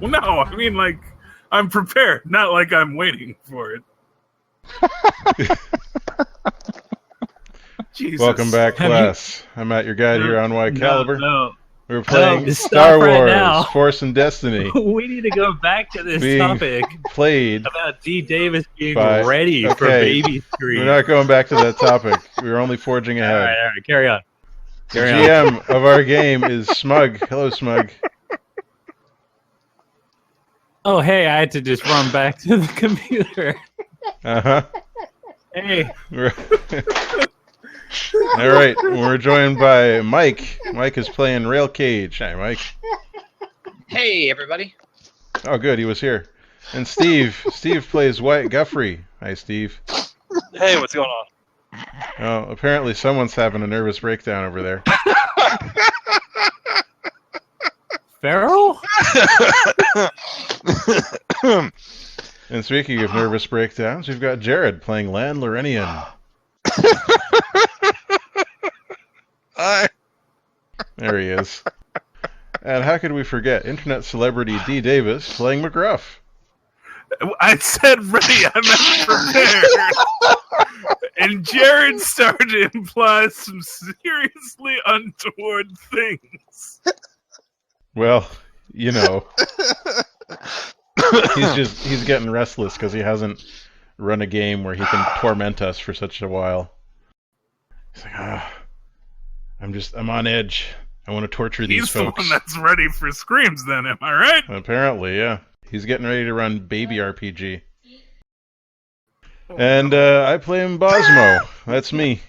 No, I mean, like, I'm prepared, not like I'm waiting for it. Jesus. Welcome back, class. I'm Matt, your guide here on Y Caliber. No. We're playing just Star stop right Wars, now. Force and Destiny. We need to go back to this Being topic played about D. Davis being by- ready for okay, baby screen. We're not going back to that topic. We're only forging All ahead. right, carry on. The GM of our game is Smug. Hello, Smug. Oh, hey, I had to just run back to the computer. Uh-huh. Hey. All right, we're joined by Mike. Mike is playing Rail Cage. Hi, Mike. Hey, everybody. Oh, good, he was here. And Steve. Steve plays Wyatt Guffrey. Hi, Steve. Hey, what's going on? Oh, apparently someone's having a nervous breakdown over there. Farrell? And speaking of nervous breakdowns, we've got Jared playing Lan Lorenian. Hi. There he is. And how could we forget internet celebrity D. Davis playing McGruff? I said ready, I'm not prepared. And Jared started to imply some seriously untoward things. Well, you know, he's getting restless because he hasn't run a game where he can torment us for such a while. He's like, I'm on edge. I want to torture these folks. He's the one that's ready for screams then, am I right? Apparently, yeah. He's getting ready to run Baby RPG. And I play him Bosmo. That's me.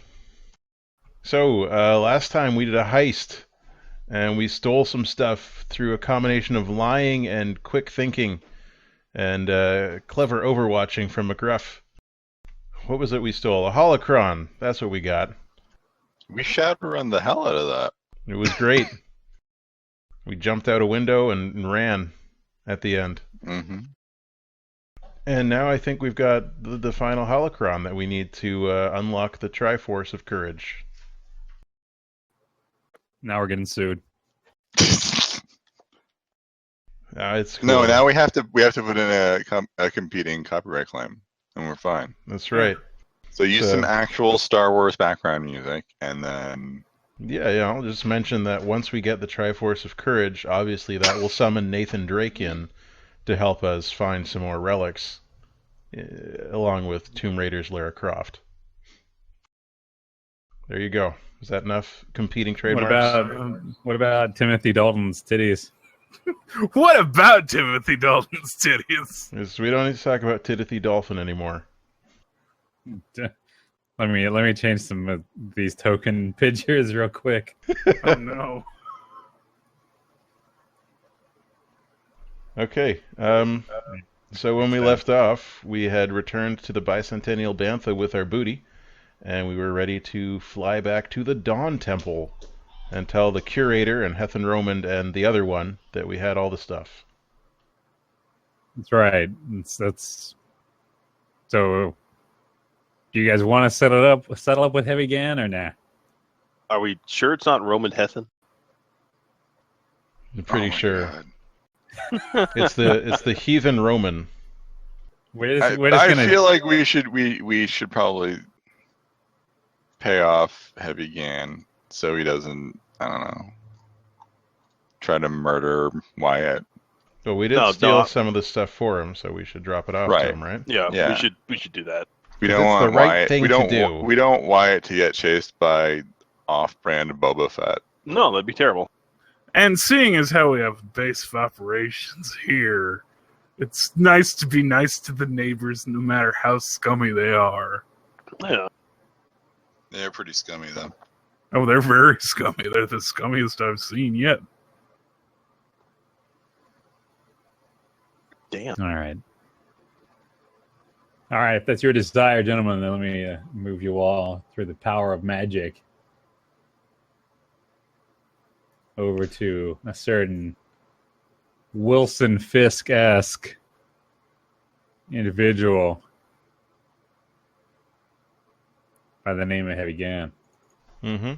So, last time we did a heist, and we stole some stuff through a combination of lying and quick thinking, and clever overwatching from McGruff. What was it we stole? A holocron. That's what we got. We shadowrun the hell out of that. It was great. We jumped out a window and ran at the end. Mm-hmm. And now I think we've got the final holocron that we need to unlock the Triforce of Courage. Now we're getting sued. It's cool. No, now we have to put in a competing copyright claim, and we're fine. That's right. So use some actual Star Wars background music, and then... Yeah, I'll just mention that once we get the Triforce of Courage, obviously that will summon Nathan Drake in to help us find some more relics, along with Tomb Raider's Lara Croft. There you go. Is that enough competing trademarks? What about Timothy Dalton's titties? What about Timothy Dalton's titties? We don't need to talk about Timothy Dolphin anymore. Let me change some of these token pictures real quick. Oh no. Okay. So when we left off, we had returned to the Bicentennial Bantha with our booty, and we were ready to fly back to the Dawn Temple and tell the curator and Hethan Romand and the other one that we had all the stuff. That's right. That's so. Do you guys want to settle up with Heavy Gan or nah? Are we sure it's not Roman Hethan? I'm pretty sure. It's the heathen Roman. I feel like we should probably pay off Heavy Gan so he doesn't, I don't know, try to murder Wyatt. But we did steal some of the stuff for him, so we should drop it off to him, right? Yeah. We should do that. We don't want the right Wyatt. thing We don't. to do. We don't Wyatt to get chased by off-brand Boba Fett. No, that'd be terrible. And seeing as how we have base of operations here, it's nice to be nice to the neighbors no matter how scummy they are. Yeah. They're pretty scummy, though. Oh, they're very scummy. They're the scummiest I've seen yet. Damn. All right. If that's your desire, gentlemen, then let me move you all through the power of magic over to a certain Wilson Fisk-esque individual by the name of Heavy Gan. Mm-hmm.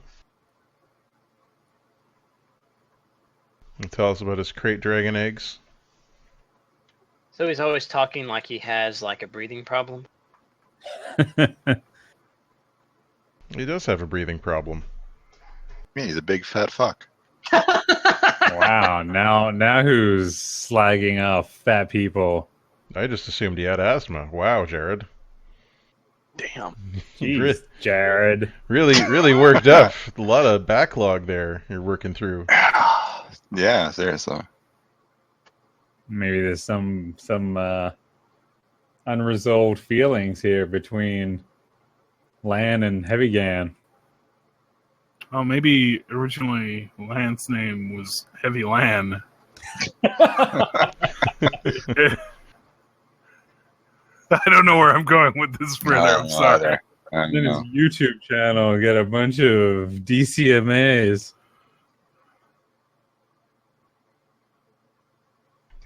And tell us about his crate dragon eggs. So he's always talking like he has like a breathing problem. He does have a breathing problem. Yeah, he's a big fat fuck. Wow, now who's slagging off fat people? I just assumed he had asthma. Wow, Jared. Damn. Jeez, Jared. Really worked up. A lot of backlog there you're working through. Yeah, seriously. Maybe there's some unresolved feelings here between Lan and Heavygan. Oh, maybe originally Lan's name was Heavy Lan. I don't know where I'm going with this, Brother. I'm sorry. Then his YouTube channel get a bunch of DCMAs.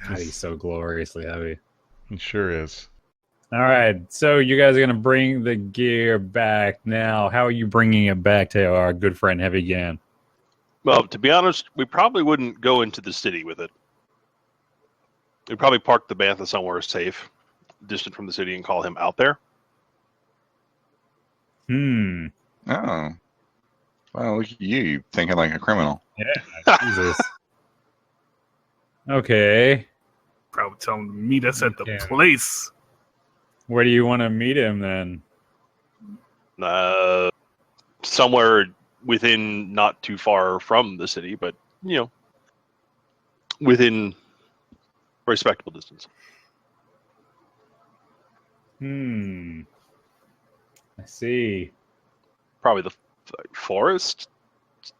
God, he's so gloriously heavy. It sure is. All right, so you guys are going to bring the gear back now. How are you bringing it back to our good friend Heavygan? Well, to be honest, we probably wouldn't go into the city with it. We'd probably park the Bantha somewhere safe, distant from the city, and call him out there. Oh. Well, look at you thinking like a criminal. Yeah, Jesus. Okay. Probably tell him to meet us at the Yeah. place. Where do you want to meet him then? Somewhere within, not too far from the city, but, within a respectable distance. I see. Probably the forest,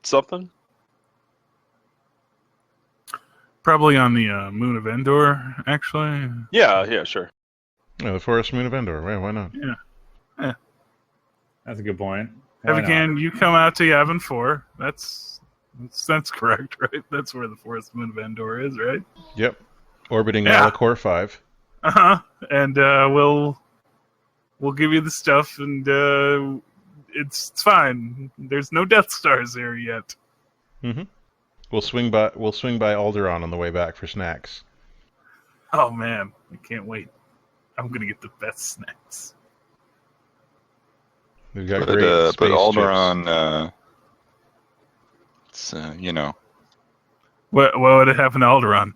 something. Probably on the moon of Endor, actually. Yeah, sure. Yeah, the Forest Moon of Endor. Yeah, why not? Yeah. That's a good point. Why not? Heavygan, you come out to Yavin 4. That's correct, right? That's where the Forest Moon of Endor is, right? Yep. Orbiting Yeah. Malachor 5. Uh-huh. And we'll give you the stuff, and it's fine. There's no Death Stars there yet. Mm-hmm. We'll swing by Alderaan on the way back for snacks. Oh man, I can't wait. I'm gonna get the best snacks. We've got But great space Alderaan, it's What would happen to Alderaan?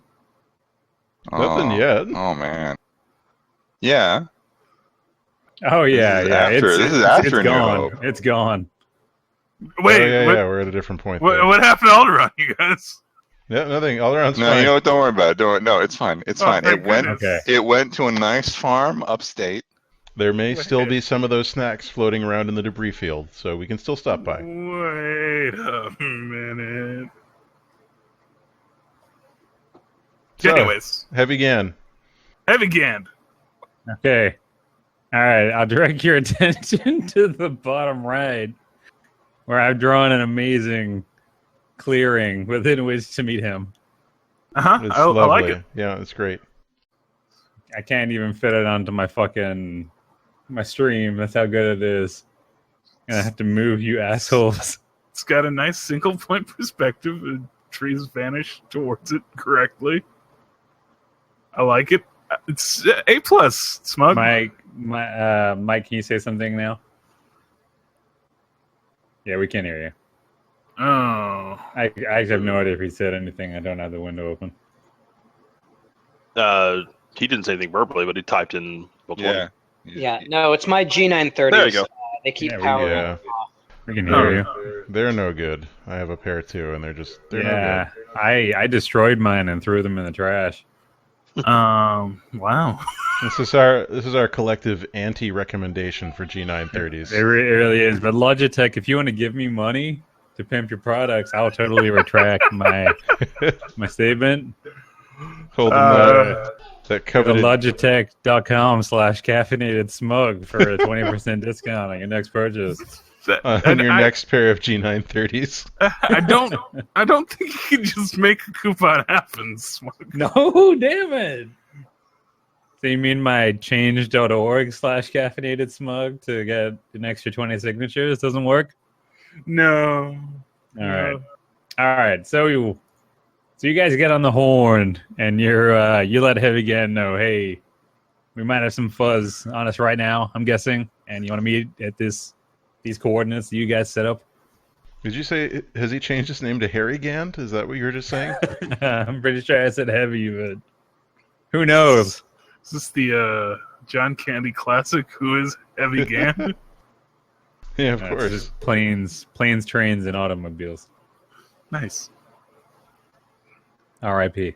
Nothing yet. Oh man. Yeah. Oh yeah, This is after it's New gone. Hope. It's gone. Wait, yeah, what, we're at a different point there. what happened to Alderaan, you guys? Yeah, nothing. Alderaan's No, fine. you know what? Don't worry about it. No, it's fine. It's fine. thank It went. goodness. Okay. It went to a nice farm upstate. There may still be some of those snacks floating around in the debris field, so we can still stop by. Wait a minute. So, Anyways, Heavygan. Heavygan. Okay. All right, I'll direct your attention to the bottom right, where I've drawn an amazing clearing within which to meet him. Uh-huh. It's I lovely. like it. Yeah, it's great. I can't even fit it onto my stream. That's how good it is. And I have to move you assholes. It's got a nice single point perspective. And trees vanish towards it correctly. I like it. It's A+. Smug. Mike, can you say something now? Yeah, we can't hear you. Oh. I have no idea if he said anything. I don't have the window open. He didn't say anything verbally, but he typed in. Yeah. Yeah, no, it's my G930s. There you go. They keep Yeah, powering yeah. off. We can hear you. They're no good. I have a pair too, and they're no Yeah, I destroyed mine and threw them in the trash. Wow. good. This is our collective anti-recommendation for G930s. It really is. But Logitech, if you want to give me money to pimp your products, I'll totally retract my statement. Holding that Go to coveted. Logitech.com/caffeinated smug for a 20% discount on your next purchase. On your next pair of G930s. I don't think you can just make a coupon happen. Smug. No, damn it. So you mean my change.org/caffeinated smug to get an extra 20 signatures doesn't work? No. All right. So So you guys get on the horn, and you let Heavy Gan know, hey, we might have some fuzz on us right now, I'm guessing, and you want to meet at these coordinates that you guys set up? Did you say, has he changed his name to Harry Gant? Is that what you were just saying? I'm pretty sure I said Heavy, but who knows? Is this the John Candy classic? Who is Heavy Gan? Yeah, of It's course. just planes, trains, and automobiles. Nice. R.I.P.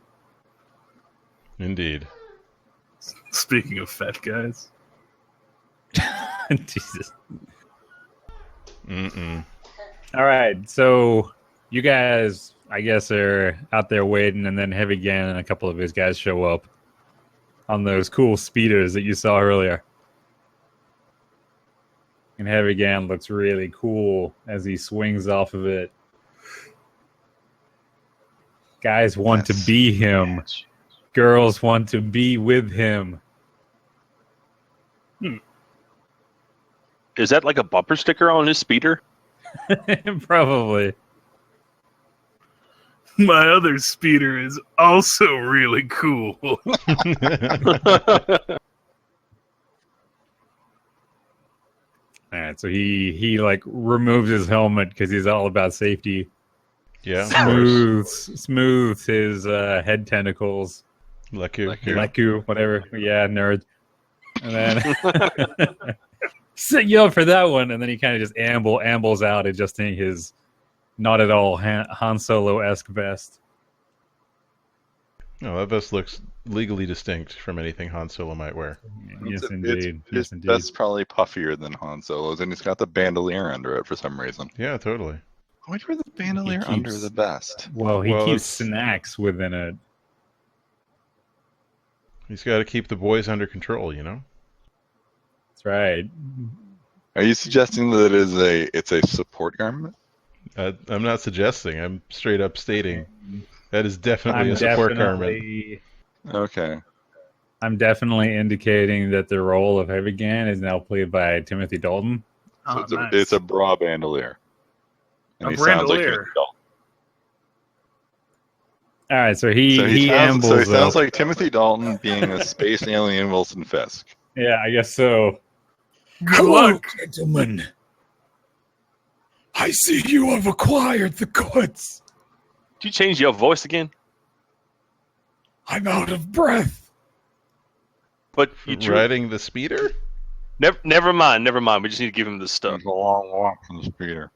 Indeed. Speaking of fat guys. Jesus. Mm-mm. All right, so you guys, I guess, are out there waiting, and then Heavy Gan and a couple of his guys show up on those cool speeders that you saw earlier. And Heavy Gan looks really cool as he swings off of it. Guys want to be him. Girls want to be with him. Is that like a bumper sticker on his speeder? Probably. My other speeder is also really cool. All right, so he like removes his helmet because he's all about safety. Yeah, of course. Smooths his head tentacles. Leku, whatever. Yeah, nerd. And then set you up for that one, and then he kind of just ambles out, adjusting his not at all Han Solo-esque vest. No, that vest looks legally distinct from anything Han Solo might wear. Yes, indeed. His vest's probably puffier than Han Solo's, and it's got the bandolier under it for some reason. Yeah, totally. Why'd you wear the bandolier under the vest? Well, he keeps it's- snacks within it. He's got to keep the boys under control, you know? That's right. Are you suggesting that it's a support garment? I'm not suggesting. I'm straight up stating that is definitely a support garment. Okay. I'm definitely indicating that the role of Heavy Gan is now played by Timothy Dalton. So Oh, nice. it's a bra bandolier. And A he sounds like brandolier. Timothy Dalton. All right, so he ambles So he up. sounds like Timothy Dalton being a space alien Wilson Fisk. Yeah, I guess so. Good luck. Gentlemen. I see you have acquired the goods. Did you change your voice again? I'm out of breath. But you Riding the speeder? never mind. We just need to give him the stuff. It's a long walk from the speeder.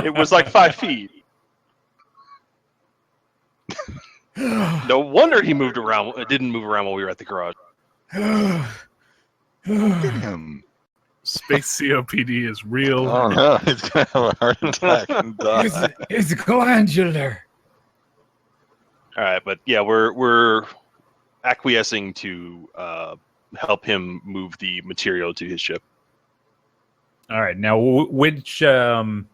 It was like 5 feet. No wonder he moved around. It didn't move around while we were at the garage. Look at him. Space COPD is real. Oh no, he's gonna have a heart attack and die. It's glandular. All right, but yeah, we're acquiescing to help him move the material to his ship. All right, now which No,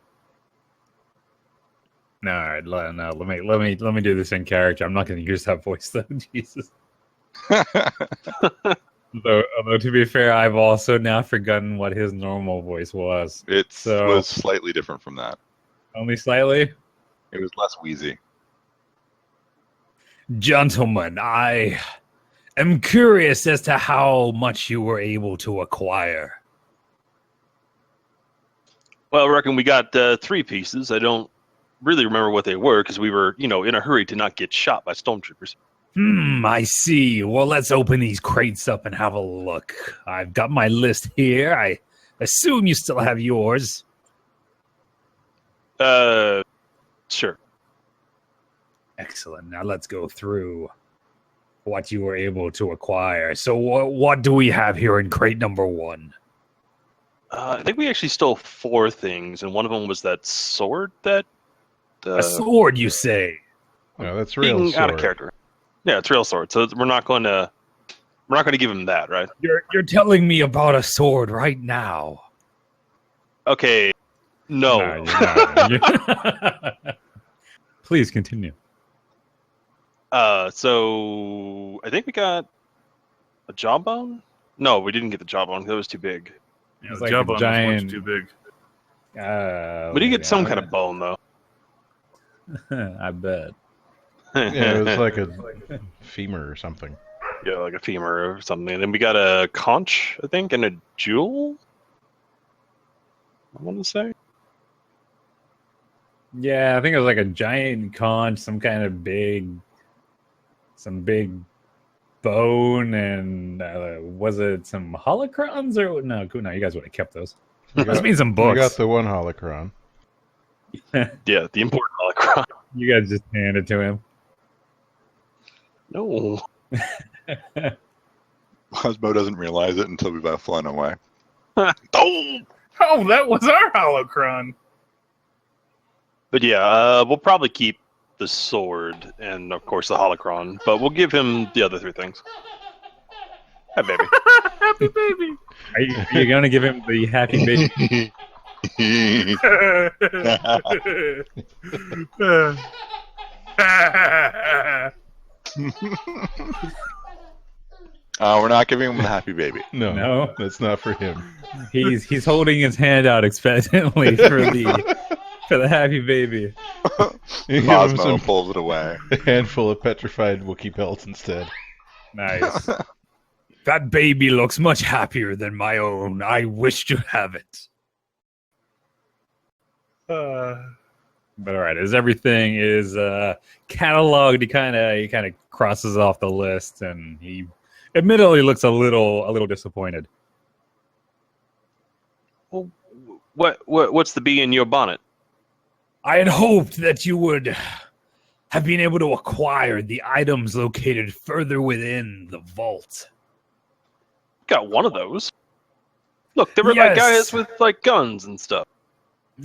all right, no. Let me do this in character. I'm not going to use that voice though. Jesus. Although to be fair, I've also now forgotten what his normal voice was. It So- was slightly different from that. Only slightly. It was less wheezy. Gentlemen, I am curious as to how much you were able to acquire. Well, I reckon we got 3 pieces. I don't really remember what they were because we were, in a hurry to not get shot by stormtroopers. I see. Well, let's open these crates up and have a look. I've got my list here. I assume you still have yours. Sure. Excellent. Now let's go through what you were able to acquire. So what do we have here in crate number 1? I think we actually stole 4 things, and one of them was that sword that... A sword, you say? No, that's real being out of sword. character. Yeah, it's real sword. So we're not going to give him that, right? You're telling me about a sword right now. Okay. No. You're not. Please continue. So I think we got a jawbone. No, we didn't get the jawbone. That was too big. Yeah, It's the like a jawbone was giant- much too big. We did get some kind of bone though. I bet. Yeah, it was like a femur or something. Yeah, like a femur or something. And then we got a conch, I think, and a jewel. I want to say. Yeah, I think it was like a giant conch, some big bone, and was it some holocrons or no? No, you guys would have kept those. Must mean some books. We got the one holocron. Yeah, the important holocron. You guys just handed it to him. No. Cosmo doesn't realize it until we've flown away. Oh, that was our holocron. but yeah, we'll probably keep the sword and, of course, the holocron. But we'll give him the other 3 things. Hi, baby. Happy baby. Are you going to give him the happy baby? We're not giving him the happy baby. No, that's not for him. He's holding his hand out expectantly for the happy baby. You give him Cosmo some pulls it away. a handful of petrified Wookiee pelts instead. Nice. That baby looks much happier than my own. I wish to have it. But all right, as everything is cataloged, he kind of crosses off the list, and he admittedly looks a little disappointed. Well, what's the bee in your bonnet? I had hoped that you would have been able to acquire the items located further within the vault. Got one of those. Look, there were like guys with like guns and stuff.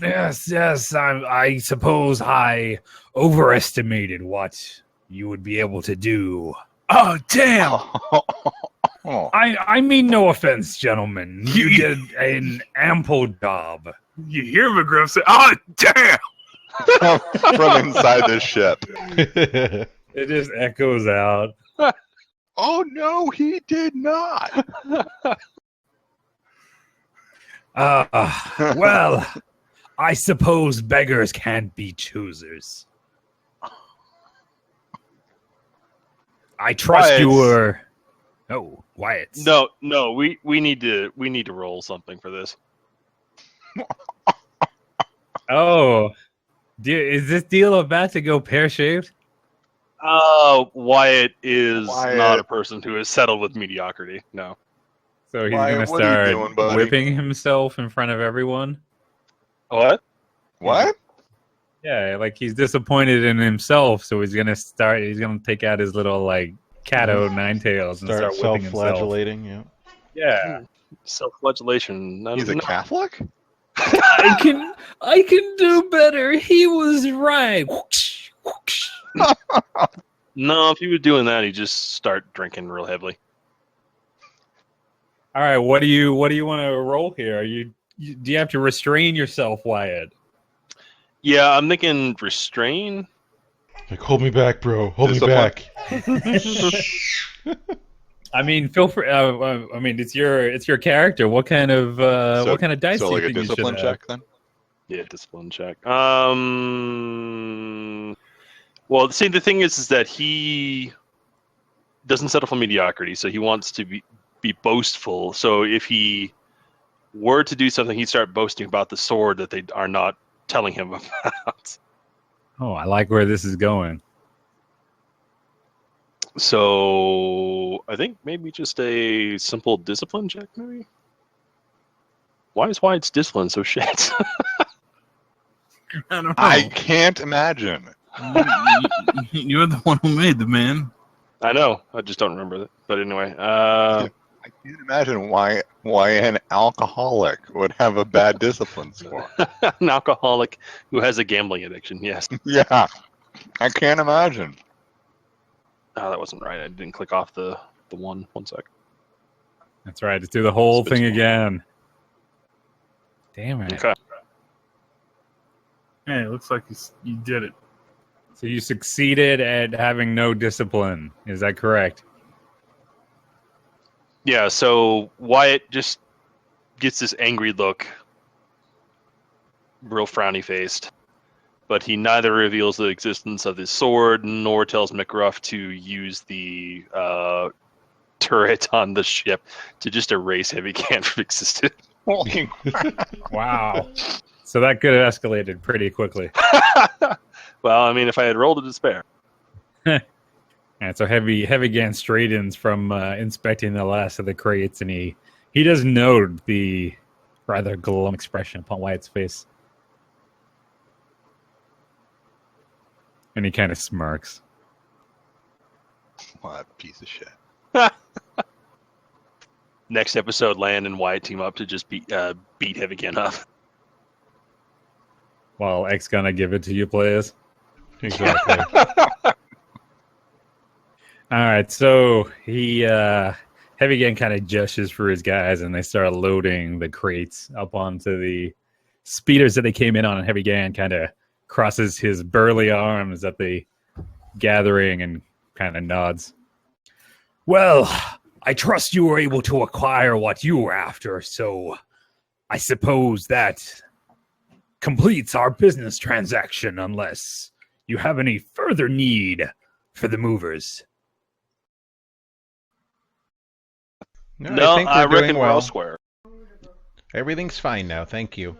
Yes. I suppose I overestimated what you would be able to do. Oh, damn! I mean no offense, gentlemen. You did an ample job. You hear McGruff say, "Oh, damn!" From inside the ship. It just echoes out. Oh no, he did not. Well, I suppose beggars can't be choosers. I trust Wyatt. you were. Oh, Wyatt. No, we need to roll something for this. Oh, is this deal about to go pear-shaped? Wyatt is not a person who is settled with mediocrity. No. So he's Wyatt, going to what are you start doing, buddy? whipping himself in front of everyone? What? What? Yeah, like he's disappointed in himself, so he's going to take out his little, like, Cato Ninetails and start whipping himself. Self-flagellating, yeah. Yeah. Self-flagellation. He's a Catholic? I can do better. He was right. No, if he was doing that, he'd just start drinking real heavily. All right, what do you want to roll here? Do you have to restrain yourself, Wyatt? Yeah, I'm thinking restrain. Like, hold me back, bro. Hold me back. I mean, feel free. I mean, it's your character. What kind of dice? So do you like a think you should discipline have? check then? Yeah, discipline check. Well, see, the thing is that he doesn't settle for mediocrity, so he wants to be boastful. So if he were to do something, he'd start boasting about the sword that they are not telling him about. Oh, I like where this is going. So I think maybe just a simple discipline check, maybe? Why is Wyatt's discipline so shit? I don't know. I can't imagine. You're the one who made the man. I know. I just don't remember it. But anyway. I can't imagine why an alcoholic would have a bad discipline score. An alcoholic who has a gambling addiction, yes. Yeah. I can't imagine. Oh, that wasn't right. I didn't click off the one. 1 sec. That's right. Let's do the whole Spin thing small. again. Damn it. Okay. Hey, it looks like you did it. So you succeeded at having no discipline. Is that correct? Yeah, so Wyatt just gets this angry look, real frowny faced, but he neither reveals the existence of his sword nor tells McGruff to use the turret on the ship to just erase Heavy Can from existence. Wow. So that could have escalated pretty quickly. Well, I mean, if I had rolled a despair. And so Heavy Gan straightens from inspecting the last of the crates, and he does note the rather glum expression upon Wyatt's face. And he kind of smirks. What a piece of shit. Next episode, Land and Wyatt team up to just beat Heavy Gan up. While X gonna give it to you, players. Exactly. All right, so he Heavy Gan kind of gestures for his guys, and they start loading the crates up onto the speeders that they came in on. And Heavy Gan kind of crosses his burly arms at the gathering and kind of nods. Well, I trust you were able to acquire what you were after, so I suppose that completes our business transaction, unless you have any further need for the movers. No, I reckon we're well. all square. Everything's fine now, thank you.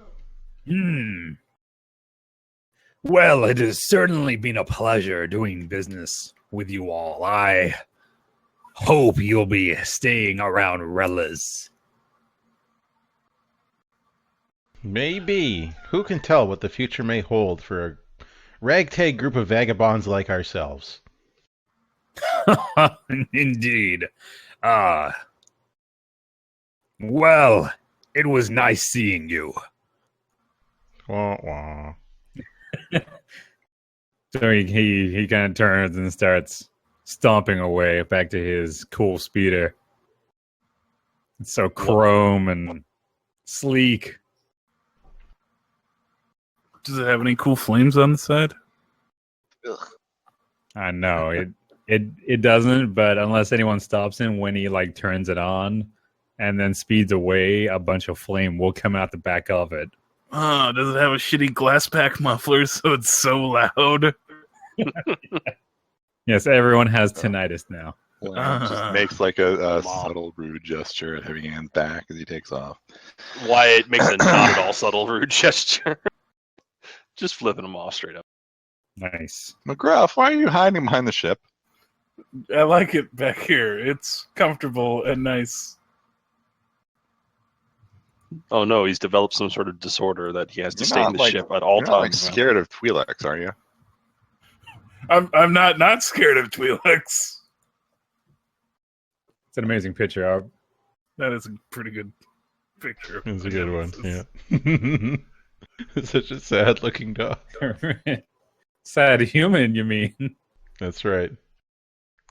Well, it has certainly been a pleasure doing business with you all. I hope you'll be staying around Rella's. Maybe. Who can tell what the future may hold for a ragtag group of vagabonds like ourselves? Indeed. Well, it was nice seeing you. Wah, wah. So he kind of turns and starts stomping away back to his cool speeder. It's so chrome and sleek. Does it have any cool flames on the side? I know it doesn't, but unless anyone stops him when he like turns it on and then speeds away, a bunch of flame will come out the back of it. Oh, does it have a shitty glass pack muffler so it's so loud? Yes, everyone has tinnitus now. Just makes like a subtle rude gesture at Heavy Hand's back as he takes off. Wyatt makes a not at all subtle rude gesture. Just flipping him off straight up. Nice. McGruff, why are you hiding behind the ship? I like it back here. It's comfortable and nice. Oh no, he's developed some sort of disorder that he has to stay in the ship at all You're not, times. scared of Twi'leks, are you? I'm not scared of Twi'leks. It's an amazing picture. That is a pretty good picture. It's a good one, yeah. It's such a sad-looking dog. Sad human, you mean? That's right.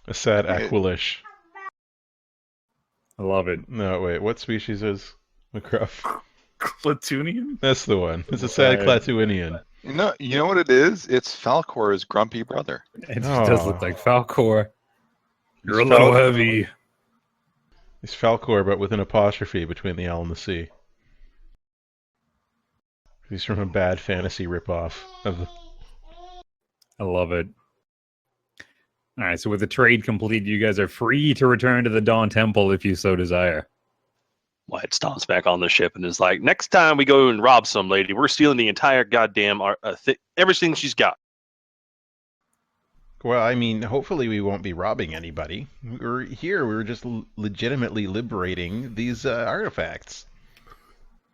A sad Aquilish. I love it. No, wait, what species is McGruff? Klatooinian? That's the one. It's a sad Klatooinian. You know what it is? It's Falcor's grumpy brother. It does look like Falcor. You're a little heavy. It's Falcor, but with an apostrophe between the L and the C. He's from a bad fantasy ripoff of the... I love it. All right, so with the trade complete, you guys are free to return to the Dawn Temple if you so desire. Wyatt stomps back on the ship and is like, next time we go and rob some lady, we're stealing the entire goddamn everything she's got. Well, I mean, hopefully we won't be robbing anybody. We're just legitimately liberating these artifacts.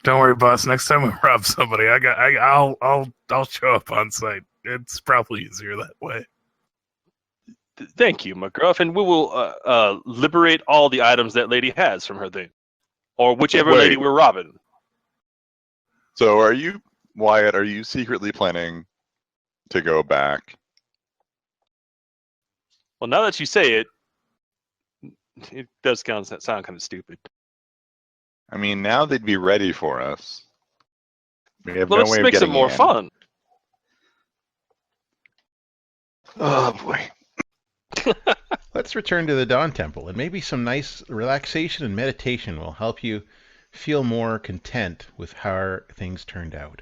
Don't worry, boss. Next time we rob somebody, I'll show up on site. It's probably easier that way. Thank you, McGruff, and we will liberate all the items that lady has from her thing. Or whichever lady we're robbing. So Wyatt, are you secretly planning to go back? Well, now that you say it, it does sound kind of stupid. I mean, now they'd be ready for us. We have Well, no this way of makes it getting more in. fun. Oh, boy. Let's return to the Dawn Temple, and maybe some nice relaxation and meditation will help you feel more content with how things turned out.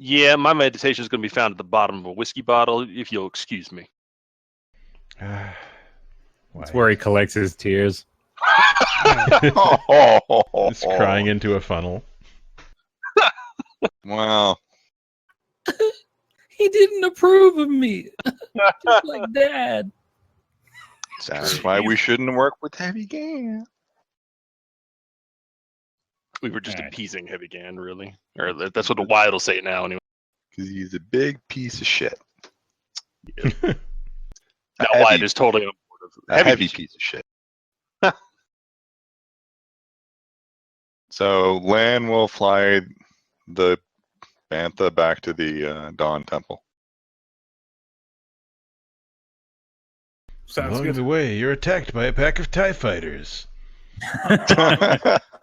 Yeah, my meditation is going to be found at the bottom of a whiskey bottle, if you'll excuse me. That's where he collects his tears. Just crying into a funnel. Wow. He didn't approve of me. Just like Dad. That's why we shouldn't work with Heavy Gan. We were just appeasing Heavy Gan, really. Or that's what the Wild will say now, anyway. Because he's a big piece of shit. Yeah. Now Wild is totally on board with a heavy piece of shit. So Lan will fly the Bantha back to the Dawn Temple. Sounds Along good. the way, you're attacked by a pack of TIE fighters.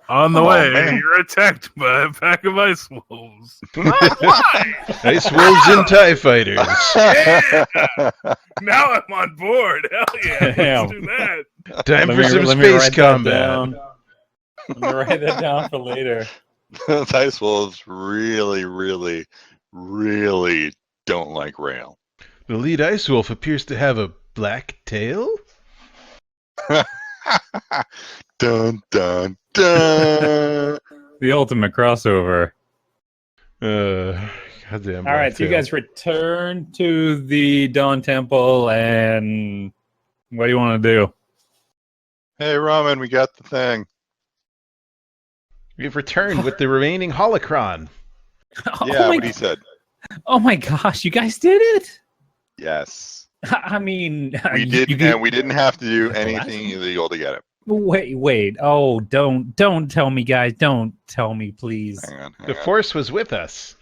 On the way, you're attacked by a pack of ice wolves. Ice wolves and TIE fighters. Yeah! Now I'm on board. Hell yeah, let's do that. Time for some space combat. Let me write that down for later. Those ice wolves really, really, really don't like rail. The lead ice wolf appears to have a black tail? Dun, dun, dun. The ultimate crossover. Goddamn. All right, so you guys return to the Dawn Temple, and what do you want to do? Hey, Ramen, we got the thing. We've returned with the remaining holocron. Yeah, what he said. Oh my gosh, you guys did it! Yes. I mean, we did, and we didn't have to do anything illegal to get it. Wait! Oh, don't tell me, guys! Don't tell me, please. Hang on. The Force was with us.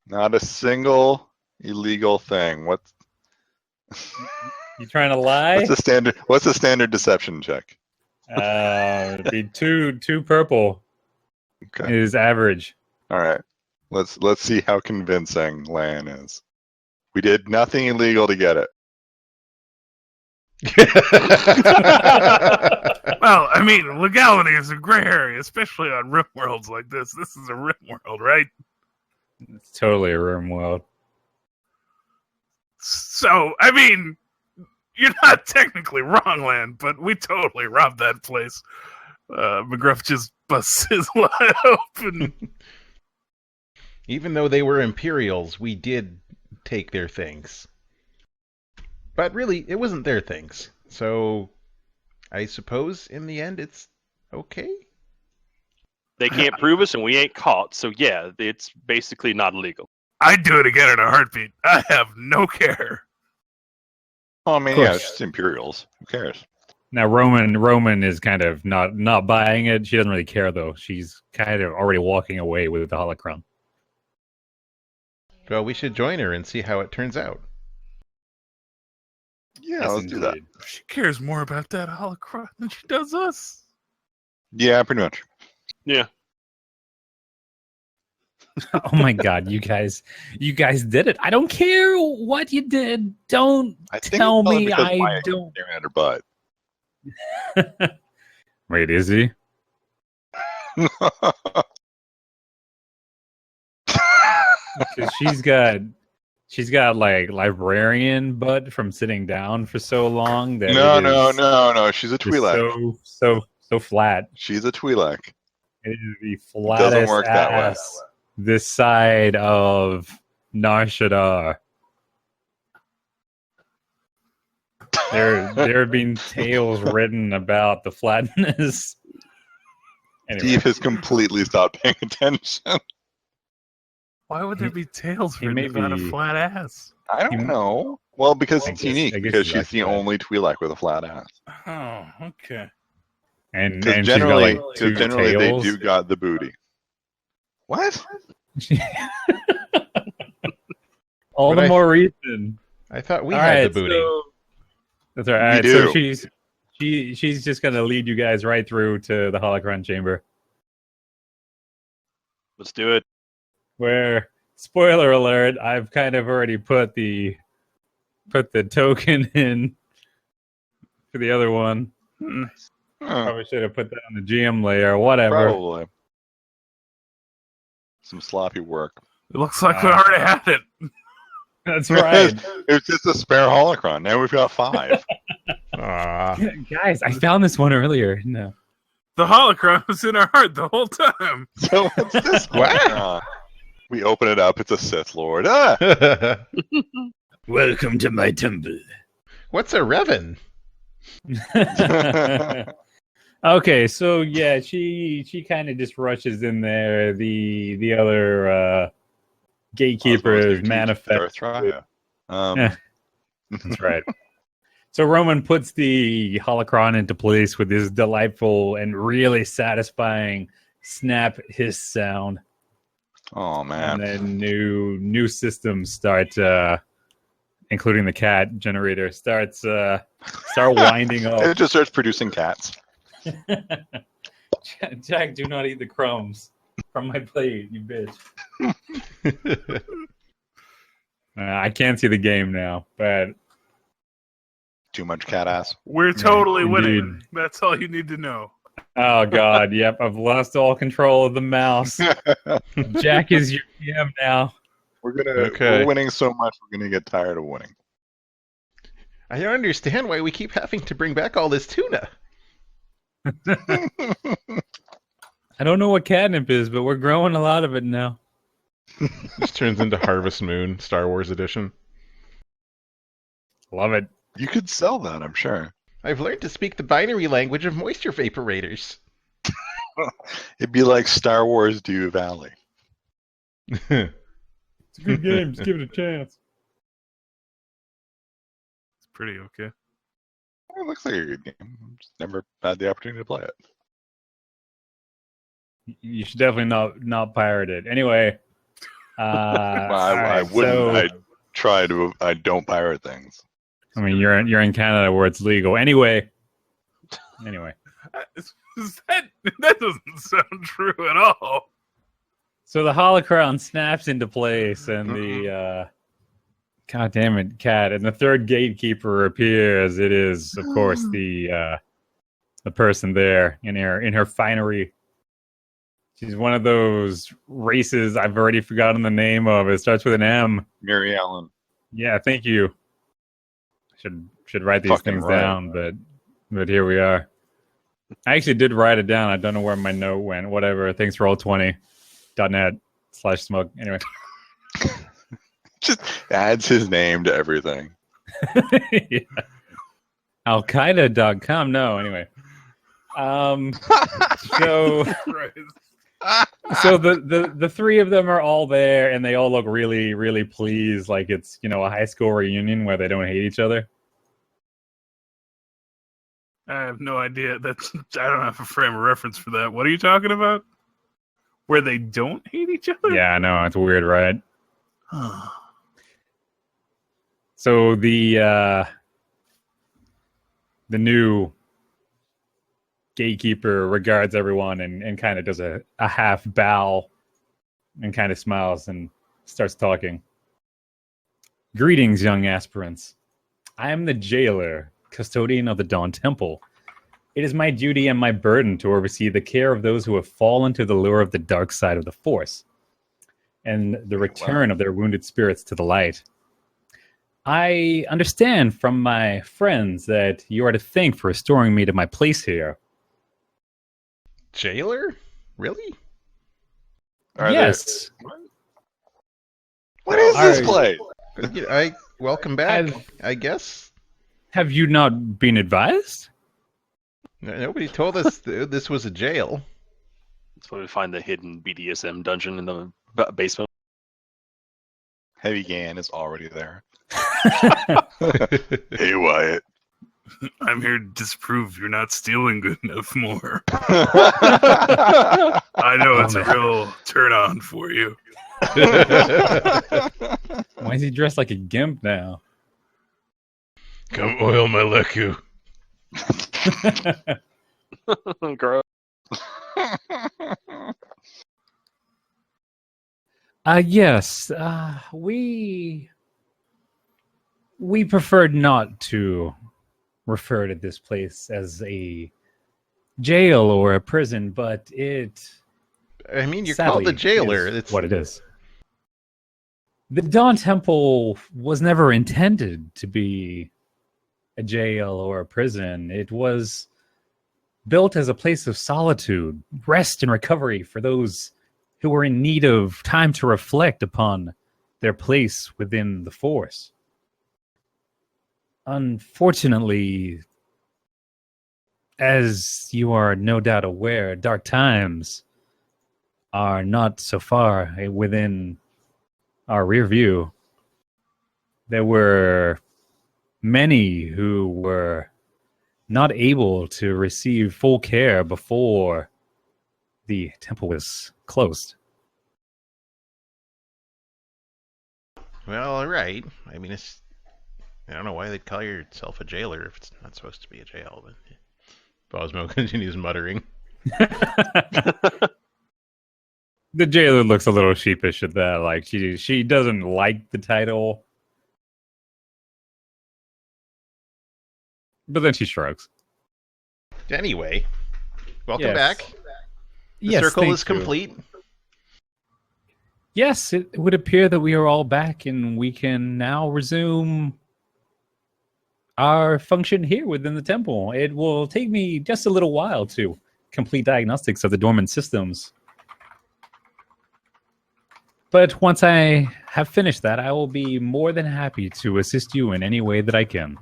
Not a single illegal thing. What? You trying to lie? What's the standard deception check? It'd be two purple. Okay. Is average. All right. Let's see how convincing Lan is. We did nothing illegal to get it. Well, I mean, legality is a gray area, especially on rim worlds like this. This is a rim world, right? It's totally a rim world. So, I mean, you're not technically wrong, Lan, but we totally robbed that place. McGruff just busts his wide open. Even though they were Imperials, we did take their things. But really, it wasn't their things. So, I suppose, in the end, it's okay? They can't prove us, and we ain't caught. So, yeah, it's basically not illegal. I'd do it again in a heartbeat. I have no care. Oh, I mean, yeah, it's just Imperials. Who cares? Now, Roman is kind of not buying it. She doesn't really care, though. She's kind of already walking away with the holocron. Well, we should join her and see how it turns out. Yeah, let's do that. She cares more about that holocron than she does us. Yeah, pretty much. Yeah. Oh my God, you guys did it. I don't care what you did. Don't tell me I don't. Staring at her butt. Wait, is he? Because she's got like librarian butt from sitting down for so long that no. She's a Twi'lek. So flat. She's a Twi'lek. It is the flattest ass this side of Nar Shaddaa. There have been tales written about the flatness. Anyway. Steve has completely stopped paying attention. Why would there be tales written about a flat ass? I don't know. Well, because it's unique. Because she's the only Twi'lek with a flat ass. Oh, okay. And generally, she's got, like, they do got the booty. What? All the more reason. I thought we had the booty. That's all right. So she's just gonna lead you guys right through to the holocron chamber. Let's do it. Where, spoiler alert, I've kind of already put the token in for the other one. Probably should have put that on the GM layer. Whatever. Probably. Some sloppy work. It looks like we already had it. That's right. It's just a spare holocron. Now we've got 5. Guys, I found this one earlier. No. The holocron was in our heart the whole time. So what's this holocron? We open it up. It's a Sith Lord. Welcome to my temple. What's a Revan? Okay, so yeah, she kind of just rushes in there. The other gatekeepers manifest. That's right. So Roman puts the holocron into place with this delightful and really satisfying snap hiss sound. Oh man! And then new systems start, including the cat generator, start winding up. It just starts producing cats. Jack, do not eat the crumbs from my plate, you bitch. I can't see the game now, but too much cat ass. We're totally winning. That's all you need to know. Oh god, yep, I've lost all control of the mouse. Jack is your GM now. We're winning so much we're gonna get tired of winning. I don't understand why we keep having to bring back all this tuna. I don't know what catnip is, but we're growing a lot of it now. This turns into Harvest Moon, Star Wars edition. Love it. You could sell that, I'm sure. I've learned to speak the binary language of moisture vaporators. It'd be like Star Wars Dew Valley. It's a good game. Just give it a chance. It's pretty okay. It looks like a good game. Just never had the opportunity to play it. You should definitely not pirate it. Anyway. I wouldn't. I don't pirate things. I mean, you're in Canada where it's legal. Anyway. That doesn't sound true at all. So the holocron snaps into place, and the God damn it, cat, and the third gatekeeper appears. It is, of course, the person there in her finery. She's one of those races I've already forgotten the name of. It starts with an M. Mary Ellen. Yeah, thank you. Should write these things down, but here we are. I actually did write it down. I don't know where my note went. Whatever. Thanks for Roll20.net/smug. Anyway. Just adds his name to everything. Yeah. Al-Qaeda.com. No, anyway. So the three of them are all there, and they all look really, really pleased, like it's a high school reunion where they don't hate each other. I have no idea. I don't have a frame of reference for that. What are you talking about? Where they don't hate each other? Yeah, I know, it's weird, right? So the new gatekeeper regards everyone and kind of does a half bow and kind of smiles and starts talking. Greetings, young aspirants. I am the jailer, custodian of the Dawn Temple. It is my duty and my burden to oversee the care of those who have fallen to the lure of the dark side of the Force and the return of their wounded spirits to the light. I understand from my friends that you are to thank for restoring me to my place here. Jailer? Really? Yes. What is this place? Welcome back, I guess. Have you not been advised? Nobody told us this was a jail. That's why we find the hidden BDSM dungeon in the basement. Heavy Gan is already there. Hey, Wyatt. I'm here to disprove you're not stealing good enough more. I know it's a real turn on for you. Why is he dressed like a gimp now? Come oil my leku. Gross. Yes. We preferred not to refer to this place as a jail or a prison, but it... I mean, you're called the jailer. It's what it is. The Dawn Temple was never intended to be a jail or a prison. It was built as a place of solitude, rest, and recovery for those who were in need of time to reflect upon their place within the Force. Unfortunately, as you are no doubt aware, dark times are not so far within our rear view. There were many who were not able to receive full care before the temple was closed. Well, all right. I mean, I don't know why they'd call yourself a jailer if it's not supposed to be a jail. But Bosmo continues muttering. The jailer looks a little sheepish at that. Like she doesn't like the title, but then she shrugs. Anyway, welcome back. The Yes, circle thank is you. complete. Yes, it would appear that we are all back and we can now resume our function here within the temple. It will take me just a little while to complete diagnostics of the dormant systems. But once I have finished that, I will be more than happy to assist you in any way that I can.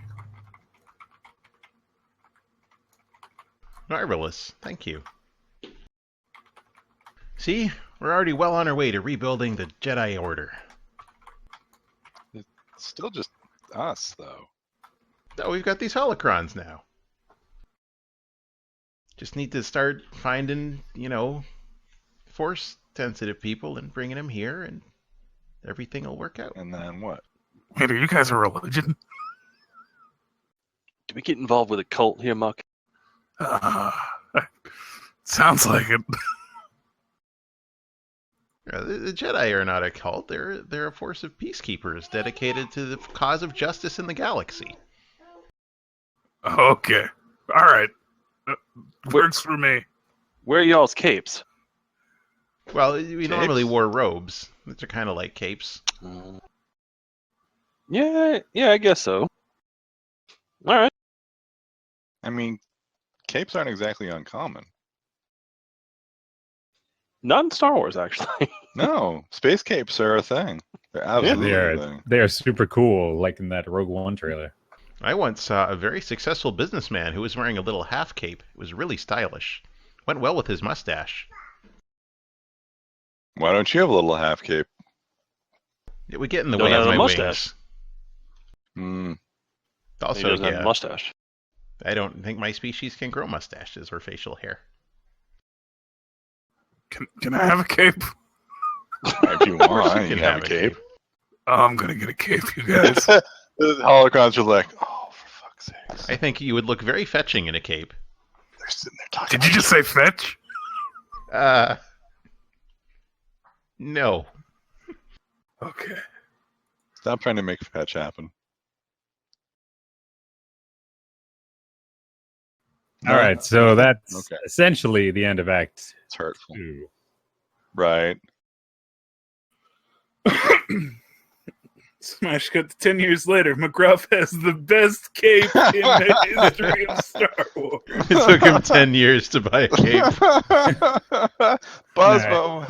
Marvelous. Thank you. See, we're already well on our way to rebuilding the Jedi Order. It's still just us, though. Oh, we've got these holocrons now. Just need to start finding, Force-sensitive people and bringing them here, and everything will work out. And then what? Wait, are you guys a religion? Do we get involved with a cult here, Muck? Sounds like it. The Jedi are not a cult. They're a force of peacekeepers dedicated to the cause of justice in the galaxy. Okay. All right. Works for me. Where are y'all's capes? Well, we normally wore robes. Which are kind of like capes. Yeah, I guess so. All right. I mean, capes aren't exactly uncommon. Not in Star Wars, actually. No, space capes are a thing. They're absolutely a thing. They are super cool, like in that Rogue One trailer. I once saw a very successful businessman who was wearing a little half cape. It was really stylish. Went well with his mustache. Why don't you have a little half cape? It would get in the Don't way have of a my mustache. wings. He Also, doesn't have a mustache. I don't think my species can grow mustaches or facial hair. Can I have a cape? If you want, you can have a cape. Oh, I'm gonna get a cape, you guys. The holocrons are like, oh, for fuck's sake. I think you would look very fetching in a cape. They're sitting there talking. Did you just say fetch? No. Okay. Stop trying to make fetch happen. All right, so that's essentially the end of Act It's hurtful. 2. Right. Smash cut to 10 years later. McGruff has the best cape in the history of Star Wars. It took him 10 years to buy a cape. Bosmo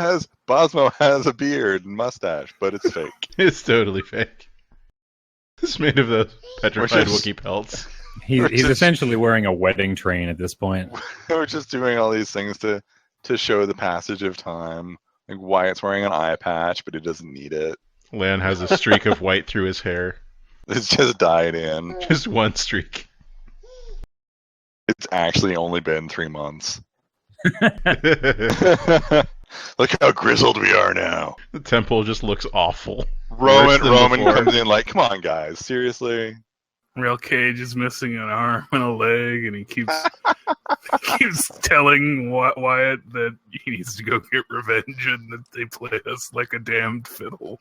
has a beard and mustache, but it's fake. It's totally fake. It's made of those petrified Wookiee pelts. He's essentially wearing a wedding train at this point. We're just doing all these things to show the passage of time. Like Wyatt's wearing an eye patch, but he doesn't need it. Lan has a streak of white through his hair. It's just dyed in. Just one streak. It's actually only been 3 months. Look how grizzled we are now. The temple just looks awful. Roman comes in like, come on, guys, seriously. Real Cage is missing an arm and a leg, and he keeps telling Wyatt that he needs to go get revenge and that they play us like a damned fiddle.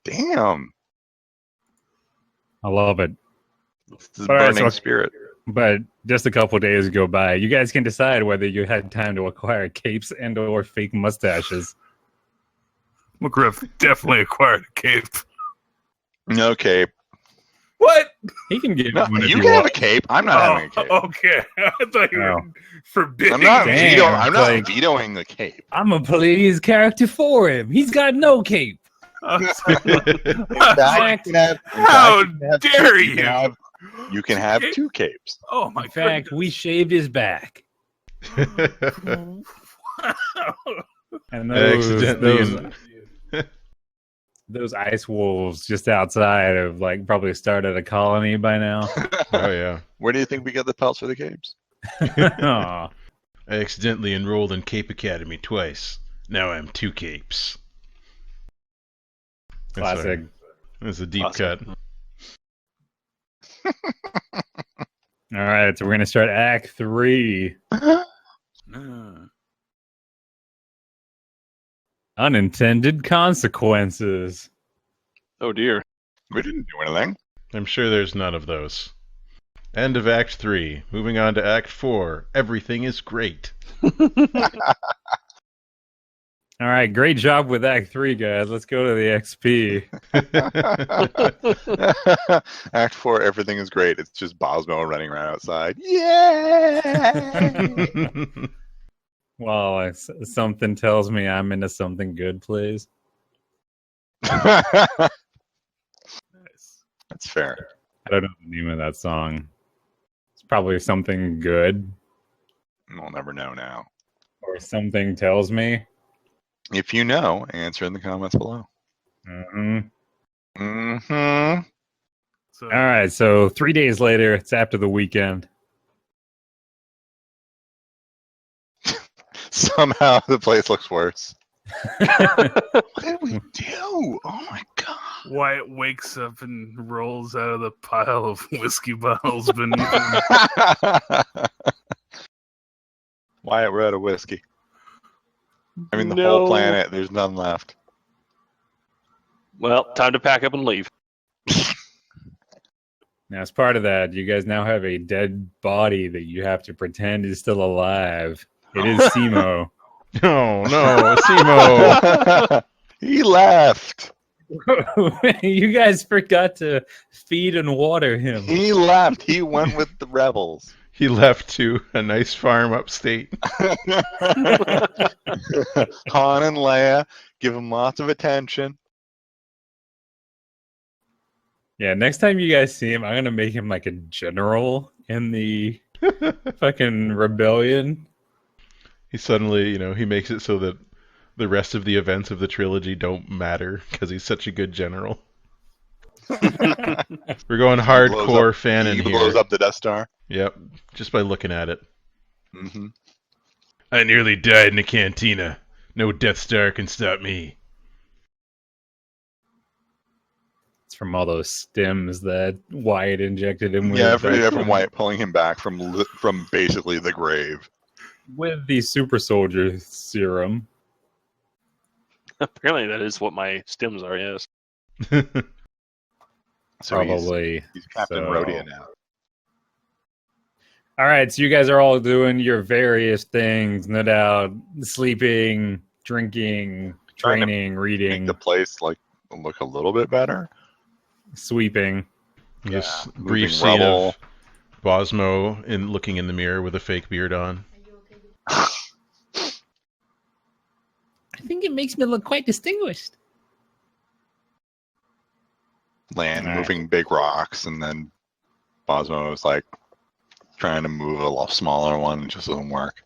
Damn. I love it. This is burning spirit. But just a couple days go by. You guys can decide whether you had time to acquire capes and or fake mustaches. McGriff definitely acquired a cape. No cape. What? He can get No, one if you you can have want. a cape. I'm not having a cape. Okay. I thought you were forbidding. I'm not, Damn, I'm not like- vetoing the cape. I'm gonna play his character for him. He's got no cape. How dare you? You can have 2 capes. Oh my In fact, goodness. we shaved his back. And those ice wolves just outside have like probably started a colony by now. Oh yeah. Where do you think we got the pelts for the capes? Aw. I accidentally enrolled in Cape Academy twice. Now I'm 2 capes. Classic. That's a deep cut. All right, so we're gonna start Act 3. Unintended consequences. Oh dear. We didn't do anything. I'm sure there's none of those. End of Act 3. Moving on to Act 4. Everything is great. All right, great job with Act 3, guys. Let's go to the XP. Act 4, everything is great. It's just Bosmo running around outside. Yeah. Well, something tells me I'm into something good, please. That's fair. I don't know the name of that song. It's probably something good, We'll never know now. or something tells me. If you know, answer in the comments below. Mm-hmm. So, All right, so 3 days later, it's after the weekend. Somehow the place looks worse. What did we do? Oh my god. Wyatt wakes up and rolls out of the pile of whiskey bottles beneath him. Wyatt, we're out of whiskey. I mean, the No. whole planet, there's none left. Well, time to pack up and leave. Now, as part of that, you guys now have a dead body that you have to pretend is still alive. It is Simo. Oh no, Simo! He left. You guys forgot to feed and water him. He left. He went with the rebels. He left to a nice farm upstate. Han and Leia give him lots of attention. Yeah, next time you guys see him, I'm gonna make him like a general in the fucking rebellion. He suddenly, he makes it so that the rest of the events of the trilogy don't matter because he's such a good general. We're going hardcore fan in He here. blows up the Death Star. Yep, just by looking at it. Mm-hmm. I nearly died in a cantina. No Death Star can stop me. It's from all those stims that Wyatt injected him with. Yeah, from Wyatt pulling him back from basically the grave. With the super soldier serum. Apparently, that is what my stims are. Yes. So Probably. he's Captain so. Rhodia now. All right, so you guys are all doing your various things, no doubt. Sleeping, drinking, training, reading, Make the place look a little bit better. sweeping. This Yeah, brief moving scene rubble. of Bosmo looking in the mirror with a fake beard on. I think it makes me look quite distinguished. Land All right. moving big rocks, and then Bosmo was like trying to move a little smaller one. It just doesn't work.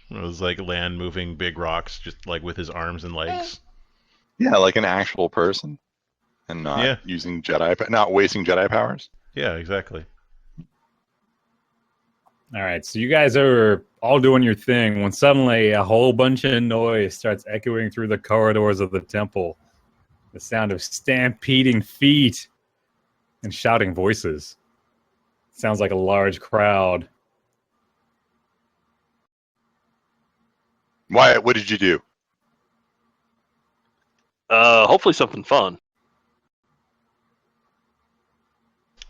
It was like Land moving big rocks just like with his arms and legs. Yeah, like an actual person, and not Yeah. using not wasting Jedi powers. Yeah, exactly. All right, so you guys are all doing your thing when suddenly a whole bunch of noise starts echoing through the corridors of the temple. The sound of stampeding feet and shouting voices. Sounds like a large crowd. Wyatt, what did you do? Hopefully something fun.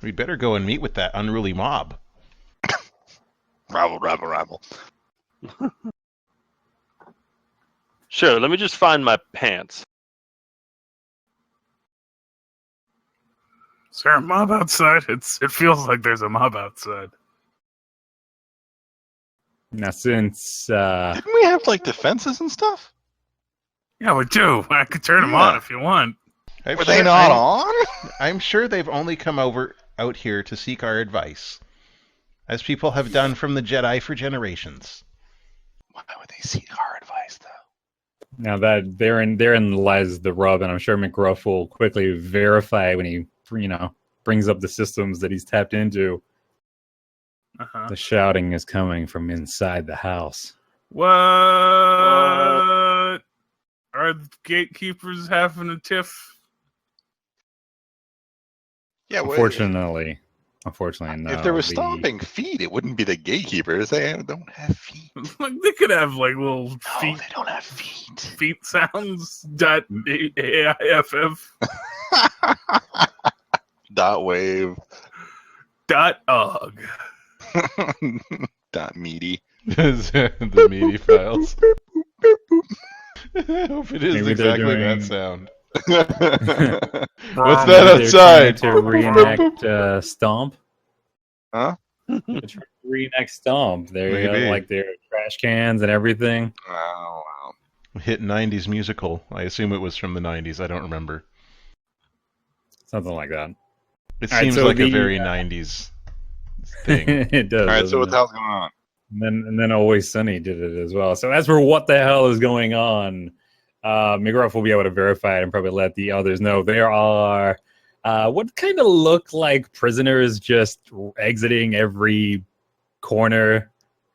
We better go and meet with that unruly mob. Rabble. Sure. Let me just find my pants. Is there a mob outside? It feels like there's a mob outside. Now, since didn't we have like defenses and stuff? Yeah, we do. I could turn them on if you want. Were they not on? I'm sure they've only come out here to seek our advice, as people have done from the Jedi for generations. Why would they seek our advice, though? now that therein lies the rub, and I'm sure McGruff will quickly verify when he brings up the systems that he's tapped into. The shouting is coming from inside the house. What? Are the gatekeepers having a tiff? Yeah, Unfortunately, no. If there was stomping feet, it wouldn't be the gatekeepers. They don't have feet. Like they could have like little feet. No, they don't have feet. Feet sounds. .aiff. .wave. .og. .meaty. The meaty files. I hope it is Maybe exactly that sound. What's that outside? To reenact Stomp. Huh? Reenact Stomp. They got Maybe. like their trash cans and everything. Oh, wow. Hit 90s musical. I assume it was from the 90s. I don't remember. Something like that. It All right, seems so like a the- very 90s thing. It does. All right, so doesn't what it? the hell's going on? And then Always Sunny did it as well. So as for what the hell is going on, McGruff will be able to verify it and probably let the others know. There are what kind of look like prisoners just exiting every corner,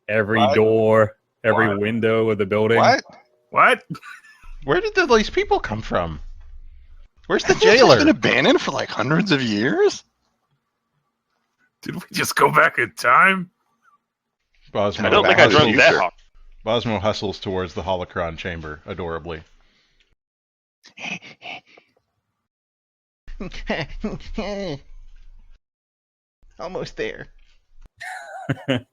every door, every window of the building. What? Where did these people come from? Where's the Haven't these jailer? been abandoned for like hundreds of years? Did we just go back in time? Bosmo, I don't think Back I to the drunk that future. hard. Bosmo hustles towards the holocron chamber, adorably. Almost there. And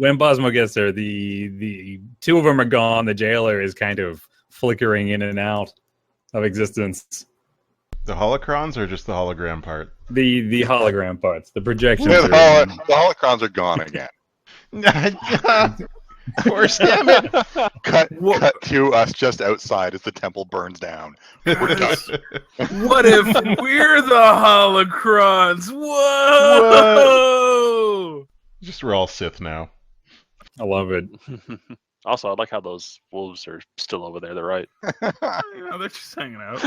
when Bosmo gets there, the two of them are gone. The jailer is kind of flickering in and out of existence. The holocrons or just the hologram part? The hologram parts, the projections. Yeah, are the holocrons are gone again. Of course, damn it. Cut to us just outside as the temple burns down. We're done. What if we're the holocrons? Whoa! Just we're all Sith now. I love it. Also, I like how those wolves are still over there. They're right. They're just hanging out.